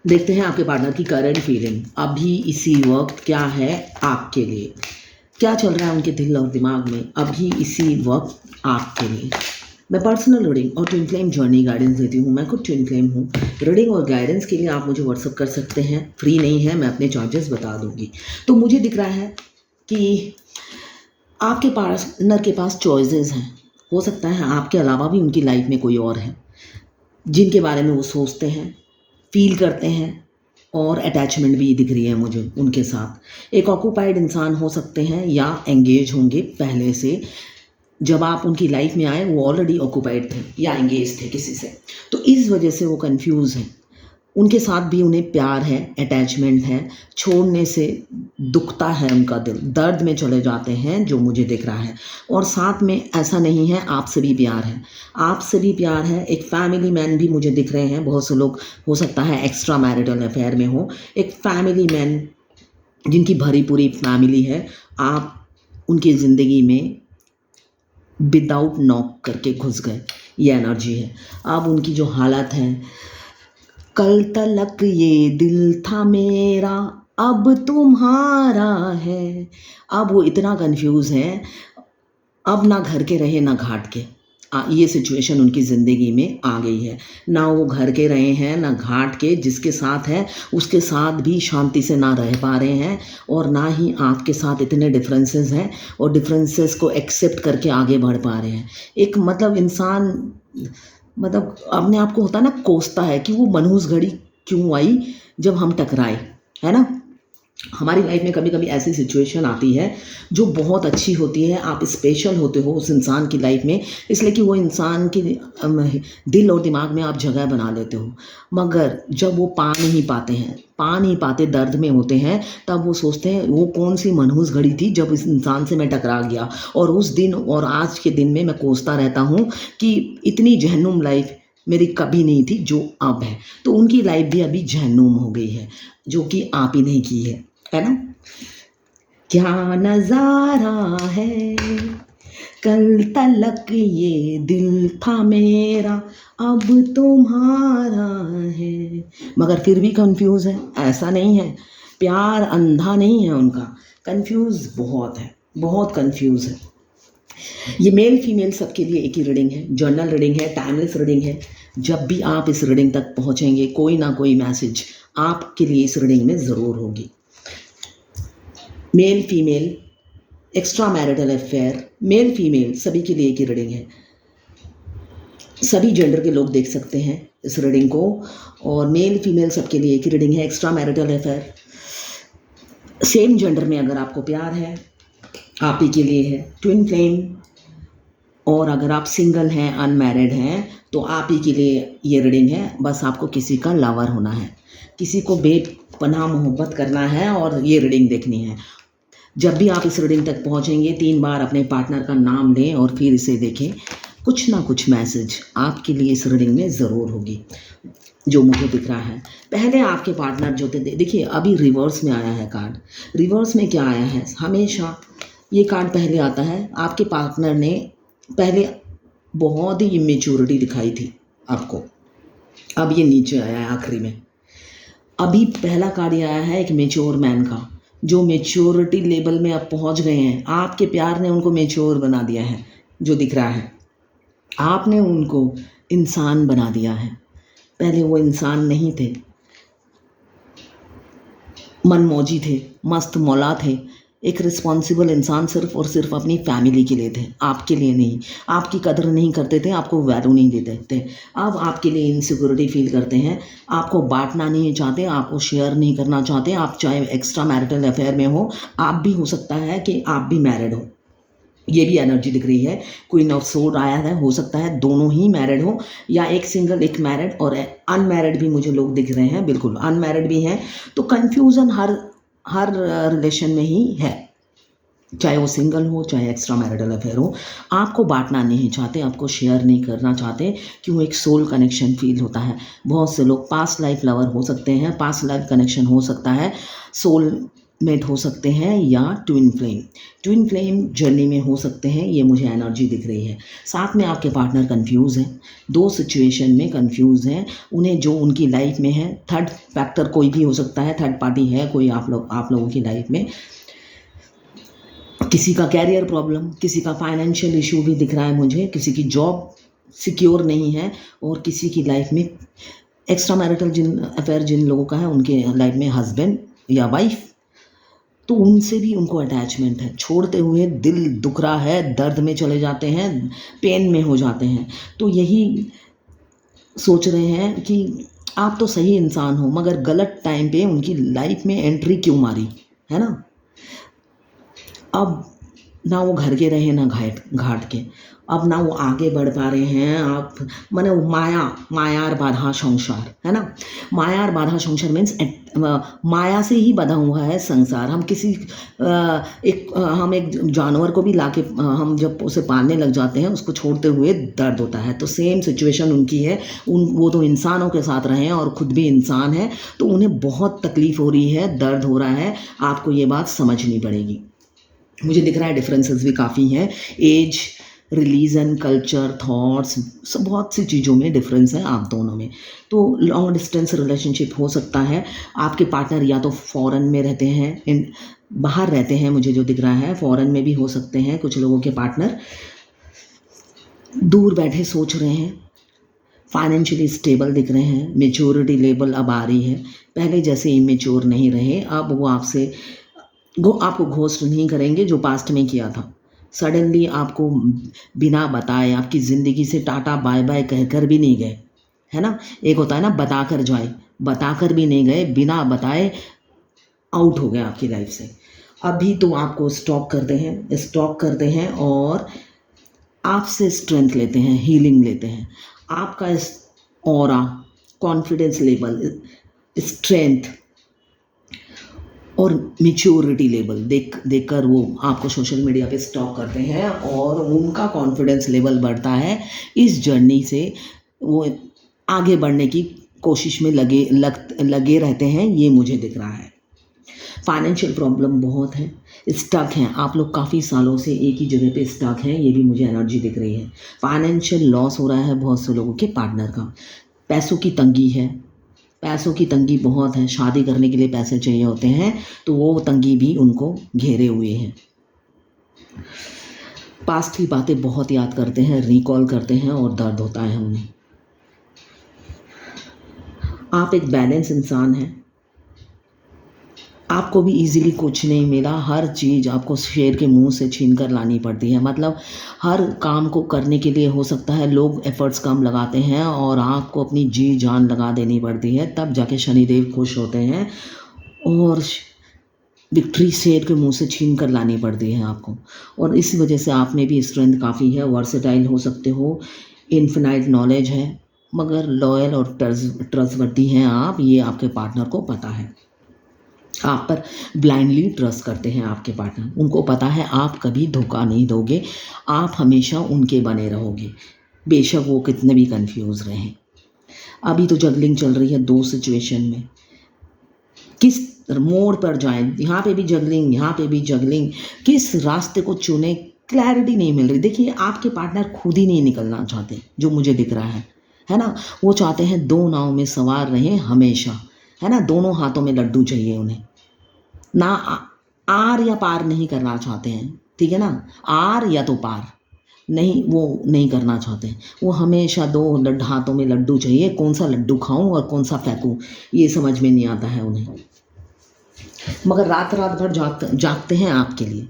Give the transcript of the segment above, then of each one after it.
देखते हैं आपके पार्टनर की करंट फीलिंग अभी इसी वक्त क्या है आपके लिए, क्या चल रहा है उनके दिल और दिमाग में अभी इसी वक्त आपके लिए। मैं पर्सनल रीडिंग और ट्विन फ्लेम जर्नी गाइडेंस देती हूँ। मैं खुद ट्विन फ्लेम हूँ। रीडिंग और गाइडेंस के लिए आप मुझे व्हाट्सअप कर सकते हैं, फ्री नहीं है, मैं अपने चार्जेस बता दूँगी। तो मुझे दिख रहा है कि आपके पार्टनर के पास चॉइसेस हैं। हो सकता है आपके अलावा भी उनकी लाइफ में कोई और है जिनके बारे में वो सोचते हैं, फील करते हैं, और अटैचमेंट भी दिख रही है मुझे उनके साथ। एक ऑक्यूपाइड इंसान हो सकते हैं या एंगेज होंगे पहले से। जब आप उनकी लाइफ में आए वो ऑलरेडी ऑक्यूपाइड थे या एंगेज थे किसी से, तो इस वजह से वो कंफ्यूज हैं। उनके साथ भी उन्हें प्यार है, अटैचमेंट है, छोड़ने से दुखता है उनका दिल, दर्द में चले जाते हैं जो मुझे दिख रहा है। और साथ में ऐसा नहीं है, आपसे भी प्यार है, आपसे भी प्यार है। एक फैमिली मैन भी मुझे दिख रहे हैं। बहुत से लोग हो सकता है एक्स्ट्रा मैरिटल अफेयर में हो। एक फैमिली मैन जिनकी भरी पूरी फैमिली है, आप उनकी ज़िंदगी में विदाउट नॉक करके घुस गए, ये एनर्जी है। अब उनकी जो हालत है, कल तलक ये दिल था मेरा अब तुम्हारा है। अब वो इतना कंफ्यूज है, अब ना घर के रहे ना घाट के। ये सिचुएशन उनकी ज़िंदगी में आ गई है। ना वो घर के रहे हैं ना घाट के, जिसके साथ है उसके साथ भी शांति से ना रह पा रहे हैं, और ना ही आपके साथ इतने डिफरेंसेस हैं और डिफरेंसेस को एक्सेप्ट करके आगे बढ़ पा रहे हैं। एक मतलब इंसान मतलब अपने आप को होता है ना, कोसता है कि वो मनहूस घड़ी क्यों आई जब हम टकराए, है ना। हमारी लाइफ में कभी कभी ऐसी सिचुएशन आती है जो बहुत अच्छी होती है। आप स्पेशल होते हो उस इंसान की लाइफ में, इसलिए कि वो इंसान के दिल और दिमाग में आप जगह बना लेते हो। मगर जब वो पा नहीं पाते, दर्द में होते हैं, तब वो सोचते हैं वो कौन सी मनहूस घड़ी थी जब इस इंसान से मैं टकरा गया। और उस दिन और आज के दिन में मैं कोसता रहता हूँ कि इतनी जहन्नुम लाइफ मेरी कभी नहीं थी जो अब है। तो उनकी लाइफ भी अभी जहन्नुम हो गई है, जो कि आप ही नहीं की है ना। क्या नजारा है, कल तलक ये दिल था मेरा अब तुम्हारा है। मगर फिर भी कंफ्यूज है, ऐसा नहीं है। प्यार अंधा नहीं है उनका, कंफ्यूज बहुत है, बहुत कंफ्यूज है। ये मेल फीमेल सबके लिए एक ही रीडिंग है, जर्नल रीडिंग है, टाइमलेस रीडिंग है। जब भी आप इस रीडिंग तक पहुंचेंगे, कोई ना कोई मैसेज आपके लिए इस रीडिंग में ज़रूर होगी। Male female, extra marital affair, male female सभी के लिए एक ही रीडिंग है। सभी जेंडर के लोग देख सकते हैं इस रीडिंग को, और मेल फीमेल सबके लिए एक ही रीडिंग है। Extra marital affair, same gender में अगर आपको प्यार है, आप ही के लिए है। ट्विन फ्लेम, और अगर आप सिंगल हैं, अनमैरिड हैं, तो आप ही के लिए ये रीडिंग है। बस आपको किसी का लवर होना है, किसी को बेपनाह मोहब्बत करना है और ये रीडिंग देखनी है। जब भी आप इस रीडिंग तक पहुंचेंगे, 3 बार अपने पार्टनर का नाम लें और फिर इसे देखें। कुछ ना कुछ मैसेज आपके लिए इस रीडिंग में ज़रूर होगी, जो मुझे दिख रहा है। पहले आपके पार्टनर जो थे, देखिए अभी रिवर्स में आया है कार्ड। रिवर्स में क्या आया है, हमेशा ये कार्ड पहले आता है, आपके पार्टनर ने पहले बहुत ही इमेच्योरिटी दिखाई थी आपको, अब ये नीचे आया है आखिरी में। अभी पहला कार्ड आया है एक मेच्योर मैन का, जो मेच्योरिटी लेवल में अब पहुंच गए हैं। आपके प्यार ने उनको मेच्योर बना दिया है, जो दिख रहा है। आपने उनको इंसान बना दिया है, पहले वो इंसान नहीं थे, मनमौजी थे, मस्त मौला थे। एक रिस्पॉन्सिबल इंसान सिर्फ और सिर्फ अपनी फैमिली के लिए थे, आपके लिए नहीं। आपकी कदर नहीं करते थे, आपको वैल्यू नहीं देते थे। अब आपके लिए इनसिक्योरिटी फील करते हैं, आपको बांटना नहीं चाहते, आपको शेयर नहीं करना चाहते। आप चाहे एक्स्ट्रा मैरिटल अफेयर में हो, आप भी हो सकता है कि आप भी मैरिड हो, ये भी एनर्जी दिख रही है। क्वीन ऑफ सोर्ड आया है, हो सकता है दोनों ही मैरिड हो, या एक सिंगल एक मैरिड, और अनमैरिड भी मुझे लोग दिख रहे हैं, बिल्कुल अनमैरिड भी हैं। तो कन्फ्यूज़न हर रिलेशन में ही है, चाहे वो सिंगल हो चाहे एक्स्ट्रा मैरिटल अफेयर हो। आपको बांटना नहीं चाहते, आपको शेयर नहीं करना चाहते, क्यों एक सोल कनेक्शन फील होता है। बहुत से लोग पास्ट लाइफ लवर हो सकते हैं, पास्ट लाइफ कनेक्शन हो सकता है, सोल मेट हो सकते हैं या ट्विन फ्लेम जर्नी में हो सकते हैं, ये मुझे एनर्जी दिख रही है। साथ में आपके पार्टनर कंफ्यूज हैं, दो सिचुएशन में कंफ्यूज हैं, उन्हें जो उनकी लाइफ में है, थर्ड फैक्टर कोई भी हो सकता है, थर्ड पार्टी है कोई आप लोगों की लाइफ में। किसी का कैरियर प्रॉब्लम, किसी का फाइनेंशियल इशू भी दिख रहा है मुझे, किसी की जॉब सिक्योर नहीं है, और किसी की लाइफ में एक्स्ट्रा मैरिटल अफेयर जिन लोगों का है उनके लाइफ में हस्बैंड या वाइफ, तो उनसे भी उनको अटैचमेंट है। छोड़ते हुए दिल दुख रहा है, दर्द में चले जाते हैं, पेन में हो जाते हैं। तो यही सोच रहे हैं कि आप तो सही इंसान हो, मगर गलत टाइम पे उनकी लाइफ में एंट्री क्यों मारी, है ना। अब ना वो घर के रहे ना घाट के, अब ना वो आगे बढ़ पा रहे हैं। आप माने मायार बाधा संसार, है ना। मायार बाधा संसार मीन्स माया से ही बधा हुआ है संसार। हम हम एक जानवर को भी लाके हम जब उसे पालने लग जाते हैं, उसको छोड़ते हुए दर्द होता है। तो सेम सिचुएशन उनकी है। वो तो इंसानों के साथ रहे हैं और ख़ुद भी इंसान है, तो उन्हें बहुत तकलीफ़ हो रही है, दर्द हो रहा है। आपको ये बात समझनी पड़ेगी। मुझे दिख रहा है डिफरेंसेस भी काफ़ी हैं, एज, रिलीजन, कल्चर, थॉट्स, सब बहुत सी चीज़ों में डिफरेंस है आप दोनों में। तो लॉन्ग डिस्टेंस रिलेशनशिप हो सकता है। आपके पार्टनर या तो फॉरेन में रहते हैं, बाहर रहते हैं, मुझे जो दिख रहा है फॉरेन में भी हो सकते हैं। कुछ लोगों के पार्टनर दूर बैठे सोच रहे हैं, फाइनेंशियली स्टेबल दिख रहे हैं, मेच्योरिटी लेवल अब आ रही है, पहले जैसे इमेच्योर नहीं रहे। अब वो आपको घोस्ट नहीं करेंगे जो पास्ट में किया था। सडनली आपको बिना बताए आपकी ज़िंदगी से टाटा बाय बाय कहकर भी नहीं गए, है ना। एक होता है ना बताकर जाए, बताकर भी नहीं गए, बिना बताए आउट हो गए आपकी लाइफ से। अभी तो आपको स्टॉक करते हैं और आपसे स्ट्रेंथ लेते हैं, हीलिंग लेते हैं। आपका इस ऑरा, कॉन्फिडेंस लेवल, स्ट्रेंथ और मैच्योरिटी लेवल देखकर वो आपको सोशल मीडिया पे स्टॉक करते हैं और उनका कॉन्फिडेंस लेवल बढ़ता है। इस जर्नी से वो आगे बढ़ने की कोशिश में लगे रहते हैं, ये मुझे दिख रहा है। फाइनेंशियल प्रॉब्लम बहुत है, स्टक हैं आप लोग, काफ़ी सालों से एक ही जगह पे स्टक हैं, ये भी मुझे एनर्जी दिख रही है। फाइनेंशियल लॉस हो रहा है बहुत से लोगों के पार्टनर का। पैसों की तंगी है, पैसों की तंगी बहुत है। शादी करने के लिए पैसे चाहिए होते हैं, तो वो तंगी भी उनको घेरे हुए है। पास्ट की बातें बहुत याद करते हैं, रिकॉल करते हैं और दर्द होता है उन्हें। आप एक बैलेंस इंसान हैं, आपको भी इजीली कुछ नहीं मिला। हर चीज़ आपको शेर के मुंह से छीन कर लानी पड़ती है। मतलब हर काम को करने के लिए हो सकता है लोग एफर्ट्स कम लगाते हैं और आपको अपनी जी जान लगा देनी पड़ती है, तब जाके शनिदेव खुश होते हैं और विक्ट्री शेर के मुंह से छीन कर लानी पड़ती है आपको। और इस वजह से आप में भी स्ट्रेंथ काफ़ी है, वर्सेटाइल हो सकते हो, इन्फिनाइट नॉलेज है, मगर लॉयल और ट्रस्टवर्दी हैं आप, ये आपके पार्टनर को पता है। आप पर ब्लाइंडली ट्रस्ट करते हैं आपके पार्टनर, उनको पता है आप कभी धोखा नहीं दोगे, आप हमेशा उनके बने रहोगे, बेशक वो कितने भी कंफ्यूज रहें। अभी तो जगलिंग चल रही है दो सिचुएशन में, किस मोड़ पर जाएं, यहाँ पे भी जगलिंग, यहाँ पे भी जगलिंग, किस रास्ते को चुने, क्लैरिटी नहीं मिल रही। देखिए आपके पार्टनर खुद ही नहीं निकलना चाहते, जो मुझे दिख रहा है ना। वो चाहते हैं दो नाव में सवार रहें हमेशा, है ना। दोनों हाथों में लड्डू चाहिए उन्हें, ना आर या पार नहीं करना चाहते हैं, ठीक है ना। आर या तो पार नहीं, वो नहीं करना चाहते। वो हमेशा दो हाथों में लड्डू चाहिए, कौन सा लड्डू खाऊं और कौन सा फेंकूं, ये समझ में नहीं आता है उन्हें। मगर रात रात भर जागते हैं आपके लिए,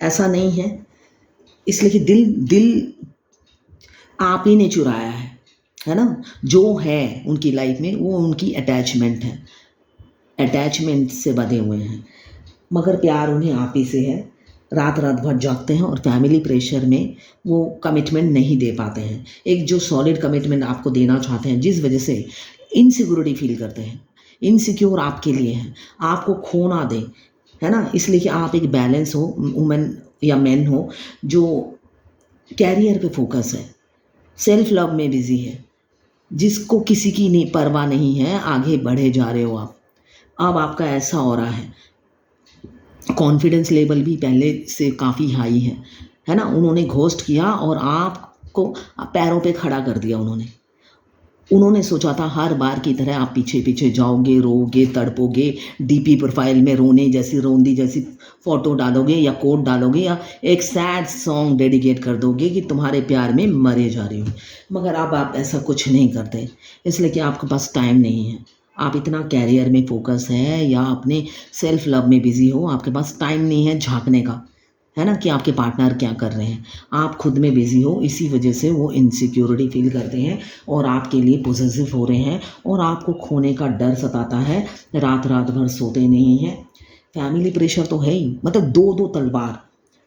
ऐसा नहीं है, इसलिए कि दिल आप ही ने चुराया है ना। जो है उनकी लाइफ में वो उनकी अटैचमेंट है, अटैचमेंट से बंधे हुए हैं, मगर प्यार उन्हें आप ही से है। रात रात भर जागते हैं और फैमिली प्रेशर में वो कमिटमेंट नहीं दे पाते हैं, एक जो सॉलिड कमिटमेंट आपको देना चाहते हैं, जिस वजह से इनसिक्योरिटी फील करते हैं। इनसिक्योर आपके लिए हैं, आपको खो ना दें, है ना। इसलिए कि आप एक बैलेंस हो, वुमेन या मैन हो जो कैरियर पे फोकस है, सेल्फ लव में बिजी है, जिसको किसी की नहीं परवाह नहीं है, आगे बढ़े जा रहे हो आप। अब आपका ऐसा हो रहा है, कॉन्फिडेंस लेवल भी पहले से काफ़ी हाई है ना। उन्होंने घोस्ट किया और आपको पैरों पे खड़ा कर दिया उन्होंने सोचा था हर बार की तरह आप पीछे पीछे जाओगे, रोओगे, तड़पोगे, डीपी प्रोफाइल में रोने जैसी रोंदी जैसी फ़ोटो डालोगे या कोट डालोगे या एक सैड सॉन्ग डेडिकेट कर दोगे कि तुम्हारे प्यार में मरे जा रही हूँ। मगर अब आप ऐसा कुछ नहीं करते, इसलिए कि आपके पास टाइम नहीं है। आप इतना कैरियर में फोकस है या अपने सेल्फ लव में बिज़ी हो, आपके पास टाइम नहीं है झाँकने का, है ना, कि आपके पार्टनर क्या कर रहे हैं। आप खुद में बिज़ी हो, इसी वजह से वो इनसिक्योरिटी फील करते हैं और आपके लिए पॉसेसिव हो रहे हैं और आपको खोने का डर सताता है। रात रात भर सोते नहीं हैं। फैमिली प्रेशर तो है ही, मतलब दो दो तलवार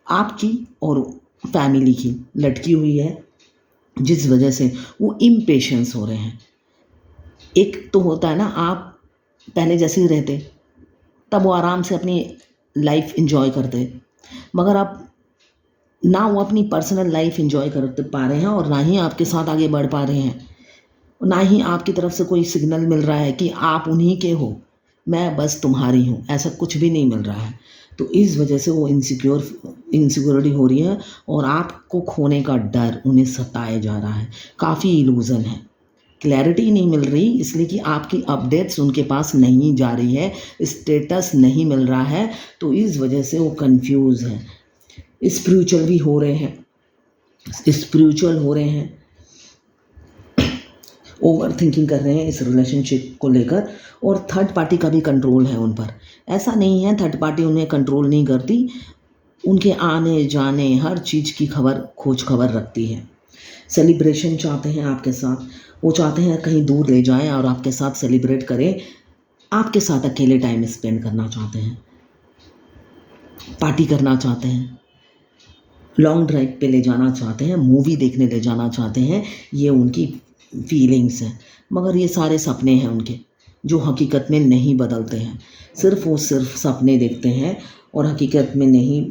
आपकी और फैमिली की लटकी हुई है, जिस वजह से वो इम्पेशेंस हो रहे हैं। एक तो होता है ना, आप पहले जैसे ही रहते तब वो आराम से अपनी लाइफ एंजॉय करते, मगर अब ना वो अपनी पर्सनल लाइफ एंजॉय कर पा रहे हैं और ना ही आपके साथ आगे बढ़ पा रहे हैं, ना ही आपकी तरफ से कोई सिग्नल मिल रहा है कि आप उन्हीं के हो, मैं बस तुम्हारी हूँ, ऐसा कुछ भी नहीं मिल रहा है। तो इस वजह से वो इनसिक्योरिटी हो रही है और आपको खोने का डर उन्हें सताए जा रहा है। काफ़ी इल्यूज़न है, क्लैरिटी नहीं मिल रही, इसलिए कि आपकी अपडेट्स उनके पास नहीं जा रही है, स्टेटस नहीं मिल रहा है, तो इस वजह से वो कंफ्यूज है। स्पिरिचुअल भी हो रहे हैं, ओवर थिंकिंग कर रहे हैं इस रिलेशनशिप को लेकर, और थर्ड पार्टी का भी कंट्रोल है उन पर। ऐसा नहीं है थर्ड पार्टी उन्हें कंट्रोल नहीं करती, उनके आने जाने हर चीज़ की खोज खबर रखती है। सेलिब्रेशन चाहते हैं आपके साथ, वो चाहते हैं कहीं दूर ले जाएं और आपके साथ सेलिब्रेट करें, आपके साथ अकेले टाइम स्पेंड करना चाहते हैं, पार्टी करना चाहते हैं, लॉन्ग ड्राइव पे ले जाना चाहते हैं, मूवी देखने ले जाना चाहते हैं। ये उनकी फीलिंग्स हैं, मगर ये सारे सपने हैं उनके, जो हकीकत में नहीं बदलते हैं। सिर्फ सपने देखते हैं और हकीकत में नहीं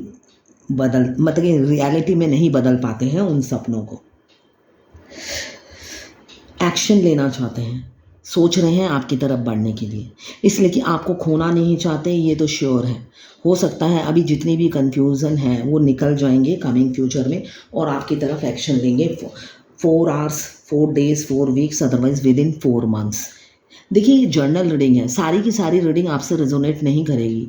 मतलब रियलिटी में नहीं बदल पाते हैं उन सपनों को। एक्शन लेना चाहते हैं, सोच रहे हैं आपकी तरफ बढ़ने के लिए, इसलिए कि आपको खोना नहीं चाहते, ये तो श्योर है। हो सकता है अभी जितनी भी कन्फ्यूज़न है वो निकल जाएंगे कमिंग फ्यूचर में और आपकी तरफ एक्शन लेंगे। 4 hours, 4 days, 4 weeks, otherwise with in 4 months. देखिए ये जर्नल रीडिंग है, सारी की सारी रीडिंग आपसे रेजोनेट नहीं करेगी।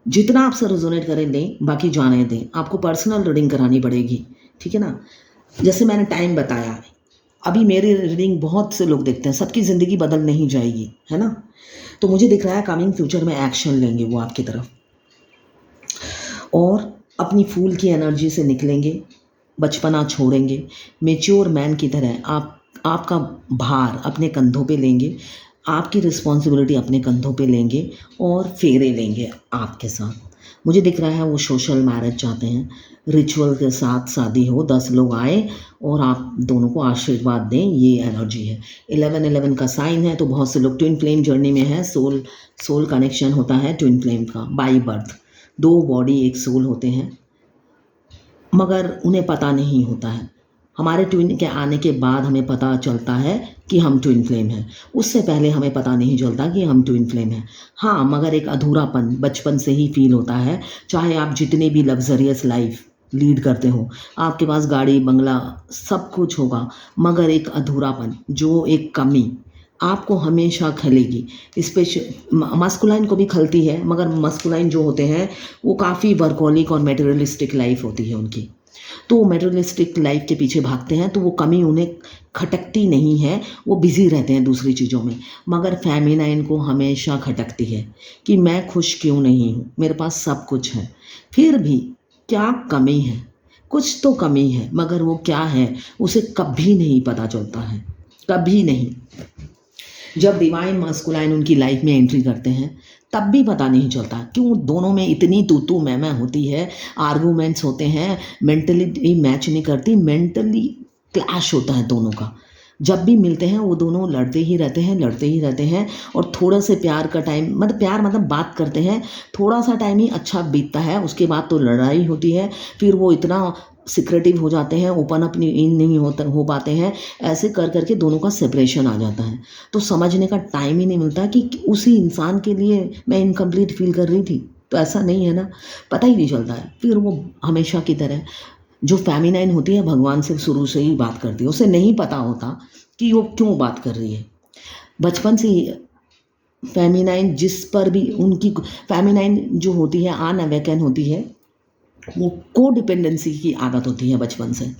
जितना आपसे रेजोनेट करें लें, बाकी जाने दें। आपको पर्सनल रीडिंग करानी पड़ेगी, ठीक है ना। जैसे मैंने टाइम बताया, अभी मेरी रीडिंग बहुत से लोग देखते हैं, सबकी ज़िंदगी बदल नहीं जाएगी, है ना। तो मुझे दिख रहा है कमिंग फ्यूचर में एक्शन लेंगे वो आपकी तरफ और अपनी फूल की एनर्जी से निकलेंगे, बचपना छोड़ेंगे, मेच्योर मैन की तरह आपका भार अपने कंधों पे लेंगे, आपकी रिस्पॉन्सिबिलिटी अपने कंधों पे लेंगे और फेरे लेंगे आपके साथ। मुझे दिख रहा है वो सोशल मैरिज चाहते हैं, रिचुअल के साथ शादी हो, 10 लोग आए और आप दोनों को आशीर्वाद दें, ये एनर्जी है। 11 का साइन है, तो बहुत से लोग ट्विन फ्लेम जर्नी में है। सोल कनेक्शन होता है ट्विन फ्लेम का बाई बर्थ, 2 बॉडी 1 सोल होते हैं, मगर उन्हें पता नहीं होता है। हमारे ट्विन के आने के बाद हमें पता चलता है कि हम ट्विन फ्लेम हैं, उससे पहले हमें पता नहीं चलता कि हम ट्विन फ्लेम हैं। हाँ, मगर एक अधूरापन बचपन से ही फील होता है, चाहे आप जितने भी लग्जरियस लाइफ लीड करते हो, आपके पास गाड़ी बंगला सब कुछ होगा, मगर एक अधूरापन, जो एक कमी आपको हमेशा खलेगी। स्पेशल मस्कुलाइन को भी खलती है, मगर मस्कुलाइन जो होते हैं वो काफ़ी वर्कहोलिक और मटेरियलिस्टिक लाइफ होती है उनकी, तो मटेरियलिस्टिक लाइफ के पीछे भागते हैं, तो वो कमी उन्हें खटकती नहीं है, वो बिज़ी रहते हैं दूसरी चीज़ों में। मगर फेमिनाइन को हमेशा खटकती है कि मैं खुश क्यों नहीं हूँ, मेरे पास सब कुछ है, फिर भी क्या कमी है, कुछ तो कमी है, मगर वो क्या है उसे कभी नहीं पता चलता है, कभी नहीं। जब डिवाइन मस्कुलाइन उनकी लाइफ में एंट्री करते हैं तब भी पता नहीं चलता क्यों दोनों में इतनी तू मैं होती है, आर्गूमेंट्स होते हैं, मेंटली मैच नहीं करती, मेंटली क्लैश होता है दोनों का। जब भी मिलते हैं वो दोनों लड़ते ही रहते हैं और थोड़ा से प्यार का टाइम, मतलब बात करते हैं, थोड़ा सा टाइम ही अच्छा बीतता है, उसके बाद तो लड़ाई होती है, फिर वो इतना सिक्रेटिव हो जाते हैं, ओपन अप नहीं हो पाते हैं, ऐसे कर करके दोनों का सेपरेशन आ जाता है। तो समझने का टाइम ही नहीं मिलता कि उसी इंसान के लिए मैं इनकम्प्लीट फील कर रही थी, तो ऐसा नहीं है ना, पता ही नहीं चलता है। फिर वो हमेशा की तरह जो फेमिनाइन होती है भगवान से शुरू से ही बात करती है, उसे नहीं पता होता कि वो क्यों बात कर रही है। बचपन से ही फेमिनाइन जिस पर भी उनकी फेमिनाइन जो होती है अनअवेकन होती है, वो को डिपेंडेंसी की आदत होती है बचपन से।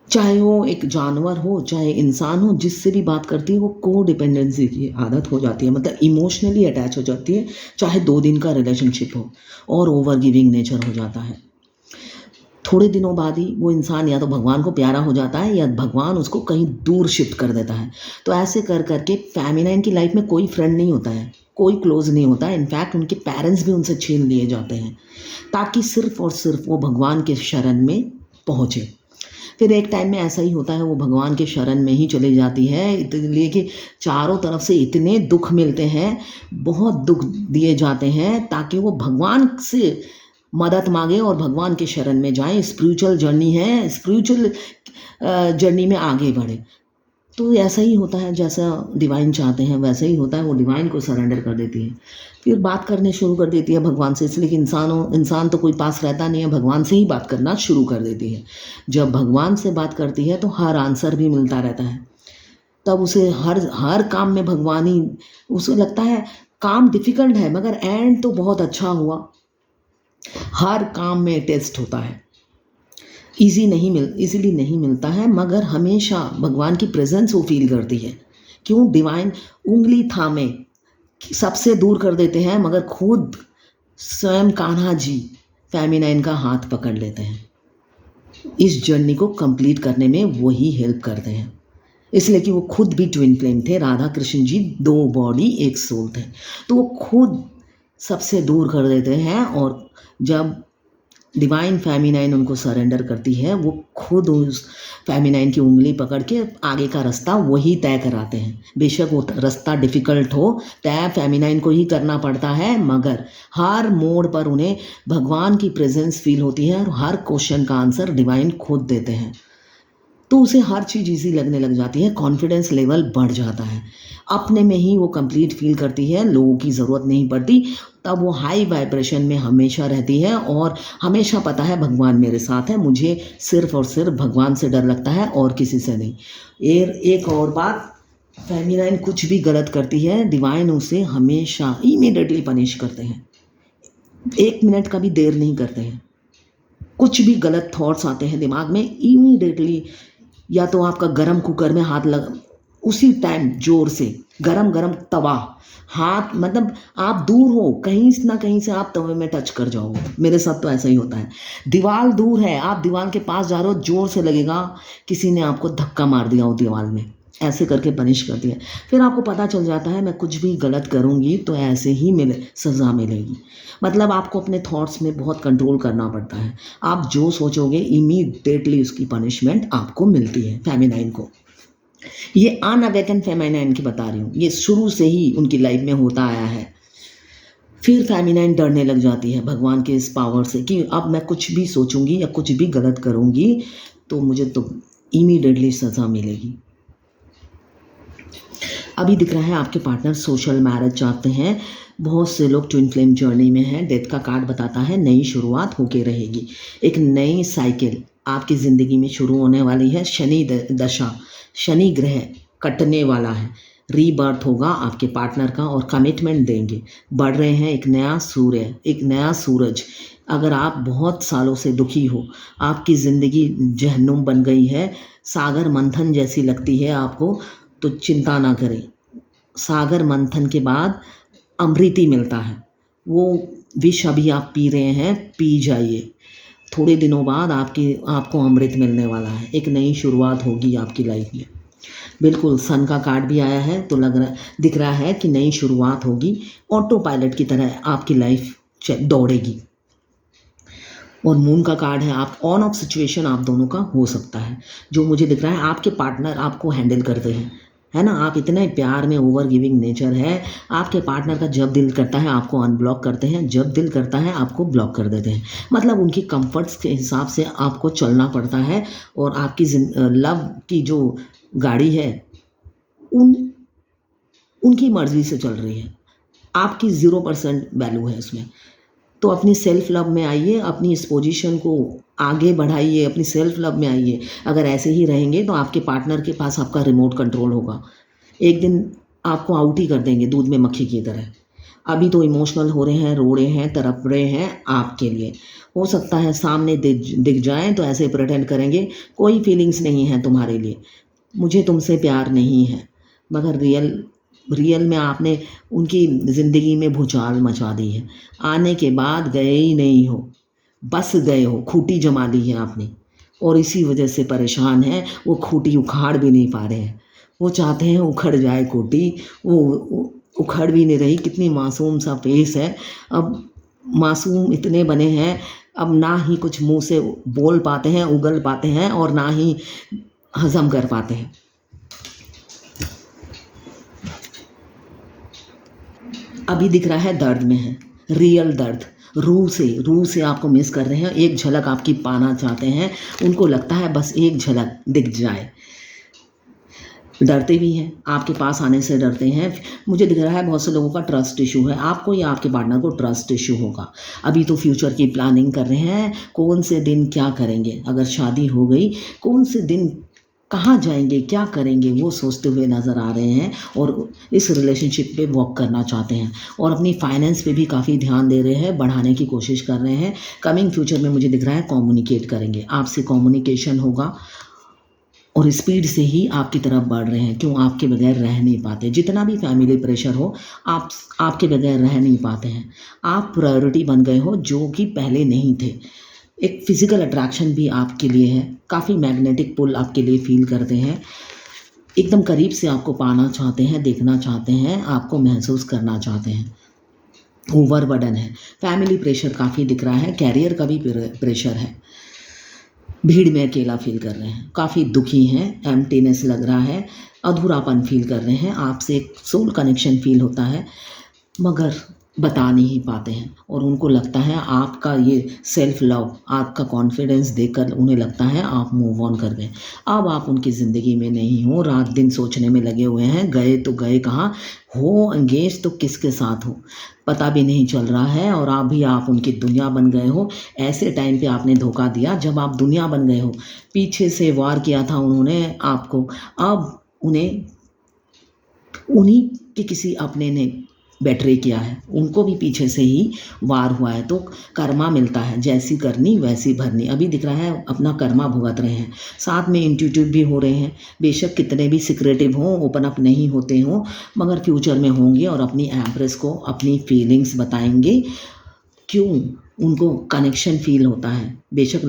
चाहे वो एक जानवर हो चाहे इंसान हो, जिससे भी बात करती है वो को डिपेंडेंसी की आदत हो जाती है, मतलब इमोशनली अटैच हो जाती है, चाहे 2 दिन का रिलेशनशिप हो, और ओवर गिविंग नेचर हो जाता है। थोड़े दिनों बाद ही वो इंसान या तो भगवान को प्यारा हो जाता है या भगवान उसको कहीं दूर शिफ्ट कर देता है। तो ऐसे कर करके फेमिनाइन की लाइफ में कोई फ्रेंड नहीं होता है, कोई क्लोज नहीं होता है। इनफैक्ट उनके पेरेंट्स भी उनसे छीन लिए जाते हैं ताकि सिर्फ और सिर्फ वो भगवान के शरण में पहुँचे। फिर एक टाइम में ऐसा ही होता है, वो भगवान के शरण में ही चली जाती है, इसलिए कि चारों तरफ से इतने दुख मिलते हैं, बहुत दुख दिए जाते हैं, ताकि वो भगवान से मदद मांगे और भगवान के शरण में जाएं। स्पिरिचुअल जर्नी है, स्पिरिचुअल जर्नी में आगे बढ़े। तो ऐसा ही होता है, जैसा डिवाइन चाहते हैं वैसा ही होता है, वो डिवाइन को सरेंडर कर देती है, फिर बात करने शुरू कर देती है भगवान से। इसलिए कि इंसान तो कोई पास रहता नहीं है, भगवान से ही बात करना शुरू कर देती है। जब भगवान से बात करती है तो हर आंसर भी मिलता रहता है, तब उसे हर काम में भगवान ही, उसे लगता है काम डिफ़िकल्ट है मगर एंड तो बहुत अच्छा हुआ। हर काम में टेस्ट होता है, इजीली नहीं मिलता है, मगर हमेशा भगवान की प्रेजेंस वो फील करती है। क्यों? डिवाइन उंगली थामे सबसे दूर कर देते हैं, मगर खुद स्वयं कान्हा जी फेमिनाइन का हाथ पकड़ लेते हैं। इस जर्नी को कंप्लीट करने में वही हेल्प करते हैं, इसलिए कि वो खुद भी ट्विन फ्लेम थे। राधा कृष्ण जी 2 बॉडी 1 सोल थे, तो वो खुद सबसे दूर कर देते हैं। और जब डिवाइन फेमिनाइन उनको सरेंडर करती है, वो खुद उस फेमिनाइन की उंगली पकड़ के आगे का रास्ता वही तय कराते हैं। बेशक वो रास्ता डिफ़िकल्ट हो, तय फेमिनाइन को ही करना पड़ता है, मगर हर मोड़ पर उन्हें भगवान की प्रेजेंस फील होती है और हर क्वेश्चन का आंसर डिवाइन खुद देते हैं। तो उसे हर चीज़ ईजी लगने लग जाती है, कॉन्फिडेंस लेवल बढ़ जाता है, अपने में ही वो कंप्लीट फील करती है, लोगों की ज़रूरत नहीं पड़ती। तब वो हाई वाइब्रेशन में हमेशा रहती है और हमेशा पता है भगवान मेरे साथ है, मुझे सिर्फ और सिर्फ भगवान से डर लगता है और किसी से नहीं। एक और बात, फेमिनाइन कुछ भी गलत करती है, डिवाइन उसे हमेशा इमीडिएटली पनिश करते हैं, 1 मिनट का भी देर नहीं करते हैं। कुछ भी गलत थॉट्स आते हैं दिमाग में, इमीडिएटली या तो आपका गरम कुकर में हाथ लगा, उसी टाइम जोर से गरम तवा, हाथ मतलब आप दूर हो, कहीं ना कहीं से आप तवे में टच कर जाओगे। मेरे साथ तो ऐसा ही होता है, दीवार दूर है, आप दीवार के पास जा रहे हो, जोर से लगेगा किसी ने आपको धक्का मार दिया हो दीवार में, ऐसे करके पनिश कर दिया। फिर आपको पता चल जाता है मैं कुछ भी गलत करूँगी तो ऐसे ही सज़ा मिलेगी। मतलब आपको अपने थॉट्स में बहुत कंट्रोल करना पड़ता है, आप जो सोचोगे इमीडिएटली उसकी पनिशमेंट आपको मिलती है फेमिनाइन को। ये अनअवेकन फेमिनाइन की बता रही हूँ, ये शुरू से ही उनकी लाइफ में होता आया है। फिर फेमिनाइन डरने लग जाती है भगवान के इस पावर से कि अब मैं कुछ भी सोचूंगी या कुछ भी गलत करूंगी तो मुझे तो इमीडिएटली सज़ा मिलेगी। अभी दिख रहा है आपके पार्टनर सोशल मैरिज चाहते हैं, बहुत से लोग ट्विन फ्लेम जर्नी में हैं। डेथ का कार्ड बताता है नई शुरुआत होके रहेगी, एक नई साइकिल आपकी ज़िंदगी में शुरू होने वाली है। शनि दशा, शनि ग्रह कटने वाला है, रीबर्थ होगा आपके पार्टनर का और कमिटमेंट देंगे, बढ़ रहे हैं, एक नया सूर्य, एक नया सूरज। अगर आप बहुत सालों से दुखी हो, आपकी ज़िंदगी जहन्नुम बन गई है, सागर मंथन जैसी लगती है आपको, तो चिंता ना करें, सागर मंथन के बाद अमृति मिलता है। वो विष अभी आप पी रहे हैं, पी जाइए, थोड़े दिनों बाद आपको अमृत मिलने वाला है, एक नई शुरुआत होगी आपकी लाइफ में। बिल्कुल सन का कार्ड भी आया है तो दिख रहा है कि नई शुरुआत होगी, ऑटो पायलट की तरह आपकी लाइफ दौड़ेगी। और मून का कार्ड है, आप ऑन ऑफ सिचुएशन आप दोनों का हो सकता है। जो मुझे दिख रहा है आपके पार्टनर आपको हैंडल करते हैं, है ना, आप इतने प्यार में, ओवर गिविंग नेचर है आपके पार्टनर का, जब दिल करता है आपको अनब्लॉक करते हैं, जब दिल करता है आपको ब्लॉक कर देते हैं। मतलब उनकी कंफर्ट्स के हिसाब से आपको चलना पड़ता है और आपकी लव की जो गाड़ी है उनकी मर्जी से चल रही है, आपकी 0% वैल्यू है उसमें। तो अपनी सेल्फ लव में आइए, अपनी इस पोजीशन को आगे बढ़ाइए, अपनी सेल्फ लव में आइए। अगर ऐसे ही रहेंगे तो आपके पार्टनर के पास आपका रिमोट कंट्रोल होगा, एक दिन आपको आउट ही कर देंगे दूध में मक्खी की तरह। अभी तो इमोशनल हो रहे हैं, रो रहे हैं, तड़प रहे हैं आपके लिए। हो सकता है सामने दिख जाएं तो ऐसे प्रिटेंड करेंगे कोई फीलिंग्स नहीं है तुम्हारे लिए, मुझे तुमसे प्यार नहीं है, मगर रियल में आपने उनकी ज़िंदगी में भूचाल मचा दी है। आने के बाद गए ही नहीं हो, बस गए हो, खूंटी जमा ली है आपने, और इसी वजह से परेशान हैं। वो खूंटी उखाड़ भी नहीं पा रहे हैं, वो चाहते हैं उखड़ जाए खूंटी, वो उखड़ भी नहीं रही। कितनी मासूम सा फेस है। अब मासूम इतने बने हैं, अब ना ही कुछ मुंह से बोल पाते हैं, उगल पाते हैं, और ना ही हजम कर पाते हैं। अभी दिख रहा है दर्द में है, रियल दर्द, रूह से आपको मिस कर रहे हैं, एक झलक आपकी पाना चाहते हैं, उनको लगता है बस एक झलक दिख जाए। डरते भी हैं, आपके पास आने से डरते हैं। मुझे दिख रहा है बहुत से लोगों का ट्रस्ट इशू है, आपको या आपके पार्टनर को ट्रस्ट इशू होगा। अभी तो फ्यूचर की प्लानिंग कर रहे हैं, कौन से दिन क्या करेंगे, अगर शादी हो गई कौन से दिन कहाँ जाएंगे, क्या करेंगे, वो सोचते हुए नज़र आ रहे हैं, और इस रिलेशनशिप पे वर्क करना चाहते हैं, और अपनी फाइनेंस पे भी काफ़ी ध्यान दे रहे हैं, बढ़ाने की कोशिश कर रहे हैं। कमिंग फ्यूचर में मुझे दिख रहा है कम्युनिकेट करेंगे, आपसे कम्युनिकेशन होगा, और स्पीड से ही आपकी तरफ बढ़ रहे हैं। क्यों? आपके बगैर रह नहीं पाते। जितना भी फैमिली प्रेशर हो, आपके बगैर रह नहीं पाते हैं। आप प्रायोरिटी बन गए हो जो कि पहले नहीं थे। एक फिजिकल अट्रैक्शन भी आपके लिए है, काफ़ी मैग्नेटिक पुल आपके लिए फील करते हैं, एकदम करीब से आपको पाना चाहते हैं, देखना चाहते हैं, आपको महसूस करना चाहते हैं। ओवरबर्डन है, फैमिली प्रेशर काफ़ी दिख रहा है, कैरियर का भी प्रेशर है, भीड़ में अकेला फील कर रहे हैं, काफ़ी दुखी हैं, एम्प्टीनेस लग रहा है, अधूरापन फील कर रहे हैं, आपसे एक सोल कनेक्शन फील होता है, मगर बता नहीं पाते हैं, और उनको लगता है आपका ये सेल्फ लव, आपका कॉन्फिडेंस देखकर उन्हें लगता है आप मूव ऑन कर गए। अब आप उनकी ज़िंदगी में नहीं हो, रात दिन सोचने में लगे हुए हैं, गए तो गए कहाँ, हो एंगेज तो किसके साथ हो पता भी नहीं चल रहा है, और आप उनकी दुनिया बन गए हो। ऐसे टाइम पे आपने धोखा दिया जब आप दुनिया बन गए हो, पीछे से वार किया था उन्होंने आपको, अब उन्हीं के किसी अपने ने बेट्रे किया है, उनको भी पीछे से ही वार हुआ है। तो कर्मा मिलता है, जैसी करनी वैसी भरनी। अभी दिख रहा है अपना कर्मा भुगत रहे हैं, साथ में इंट्यूटिव भी हो रहे हैं, बेशक कितने भी सिक्रेटिव हों, ओपन अप नहीं होते हों, मगर फ्यूचर में होंगे और अपनी एम्प्रेस को अपनी फीलिंग्स बताएंगे। क्यों? उनको कनेक्शन फील होता है, बेशक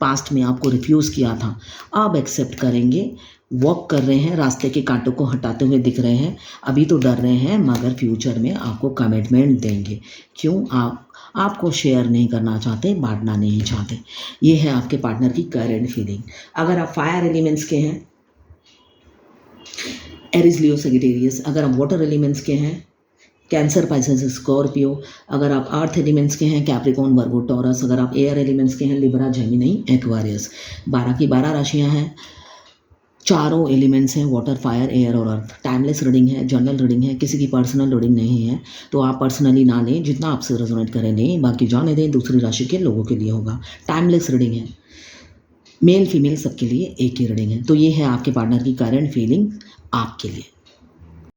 पास्ट में आपको रिफ्यूज़ किया था, अब एक्सेप्ट करेंगे। वॉक कर रहे हैं, रास्ते के कांटों को हटाते हुए दिख रहे हैं, अभी तो डर रहे हैं, मगर फ्यूचर में आपको कमिटमेंट देंगे। क्यों? आपको शेयर नहीं करना चाहते, बांटना नहीं चाहते। ये है आपके पार्टनर की करंट फीलिंग। अगर आप फायर एलिमेंट्स के हैं, एरीज, लियो, सजिटेरियस, अगर आप वाटर एलिमेंट्स के हैं, कैंसर, पाइसेस, स्कॉर्पियो, अगर आप अर्थ एलिमेंट्स के हैं, कैप्रिकॉर्न, वर्गो, टॉरस, अगर आप एयर एलिमेंट्स के हैं, लिब्रा, जेमिनी, एक्वारियस। 12 की 12 राशियां हैं, चारों एलिमेंट्स हैं, वाटर, फायर, एयर और अर्थ। टाइमलेस रीडिंग है, जनरल रीडिंग है, किसी की पर्सनल रीडिंग नहीं है, तो आप पर्सनली ना लें, जितना आपसे रेजोनेट करें लें, बाकी जाने दें, दूसरी राशि के लोगों के लिए होगा। टाइमलेस रीडिंग है, मेल फीमेल सबके लिए एक ही रीडिंग है। तो ये है आपके पार्टनर की करंट फीलिंग आपके लिए।